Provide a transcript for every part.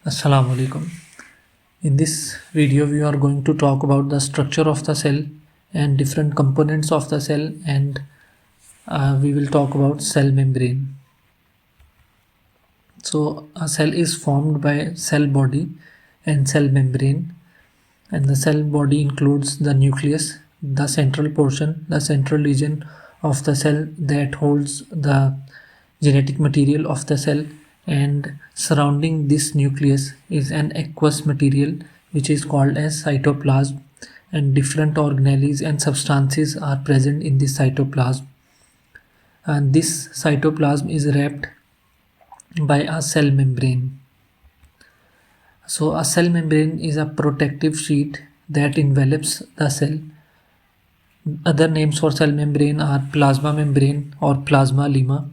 Assalamu alaikum. In this video we are going to talk about the structure of the cell and different components of the cell, and we will talk about cell membrane. So a cell is formed by cell body and cell membrane, and the cell body includes the nucleus, the central portion, the central region of the cell that holds the genetic material of the cell, and surrounding this nucleus is an aqueous material which is called as cytoplasm, and different organelles and substances are present in this cytoplasm, and this cytoplasm is wrapped by a cell membrane. So a cell membrane is a protective sheet that envelops the cell. Other names for cell membrane are plasma membrane or plasma lemma.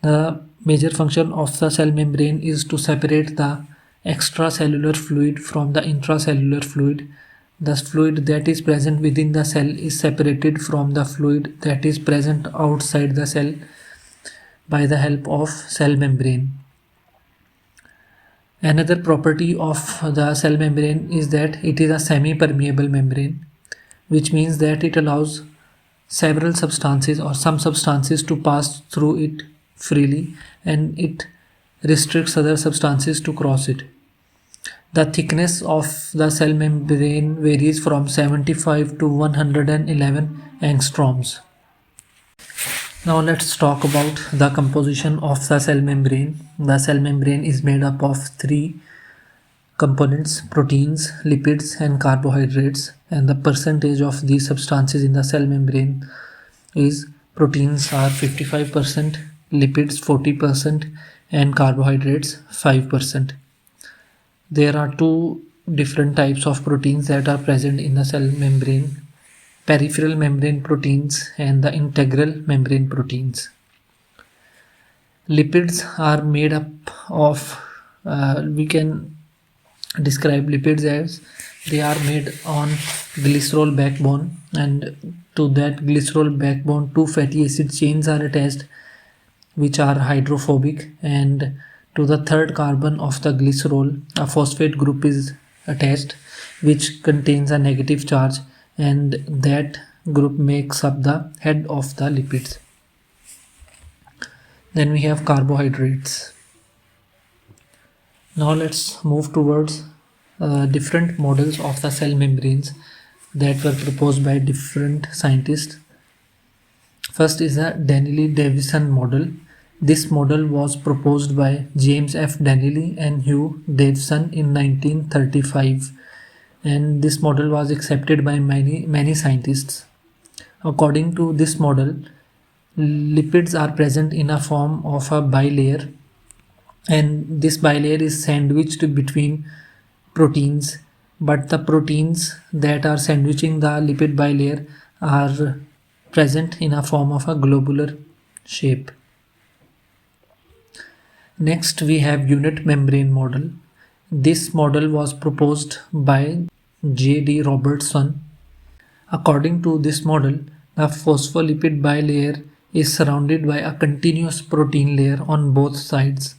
The major function of the cell membrane is to separate the extracellular fluid from the intracellular fluid. The fluid that is present within the cell is separated from the fluid that is present outside the cell by the help of cell membrane. Another property of the cell membrane is that it is a semi-permeable membrane, which means that it allows several substances or some substances to pass through it freely, and it restricts other substances to cross it. The thickness of the cell membrane varies from 75 to 111 angstroms. Now let's talk about the composition of the cell membrane. The cell membrane is made up of three components: proteins, lipids, and carbohydrates, and the percentage of these substances in the cell membrane is proteins are 55%, lipids 40%, and carbohydrates 5%. There are two different types of proteins that are present in the cell membrane: peripheral membrane proteins and the integral membrane proteins. Lipids are made up of, we can describe lipids as they are made on glycerol backbone, and to that glycerol backbone two fatty acid chains are attached which are hydrophobic, and to the third carbon of the glycerol a phosphate group is attached which contains a negative charge, and that group makes up the head of the lipids. Then we have carbohydrates. Now let's move towards different models of the cell membranes that were proposed by different scientists. First is the Danieli-Davison model. This model was proposed by James F. Danieli and Hugh Davison in 1935, and this model was accepted by many scientists. According to this model, lipids are present in a form of a bilayer, and this bilayer is sandwiched between proteins, but the proteins that are sandwiching the lipid bilayer are present in a form of a globular shape. Next we have unit membrane model. This model was proposed by J.D. Robertson. According to this model, the phospholipid bilayer is surrounded by a continuous protein layer on both sides,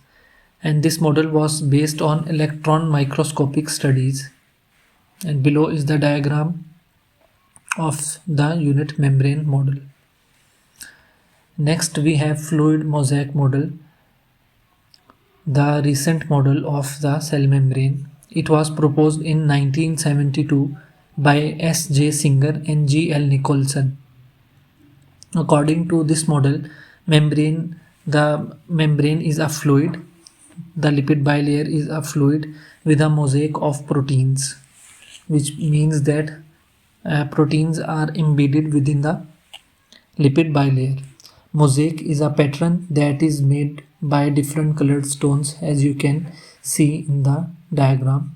and this model was based on electron microscopic studies. And below is the diagram of the unit membrane model. Next we have fluid mosaic model, the recent model of the cell membrane. It was proposed in 1972 by S. J. Singer and G. L. Nicholson. According to this model, the membrane is a fluid. The lipid bilayer is a fluid with a mosaic of proteins, which means that proteins are embedded within the lipid bilayer. Mosaic is a pattern that is made by different colored stones, as you can see in the diagram.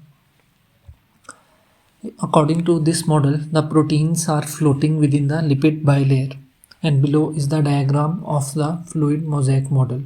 According to this model, the proteins are floating within the lipid bilayer, and below is the diagram of the fluid mosaic model.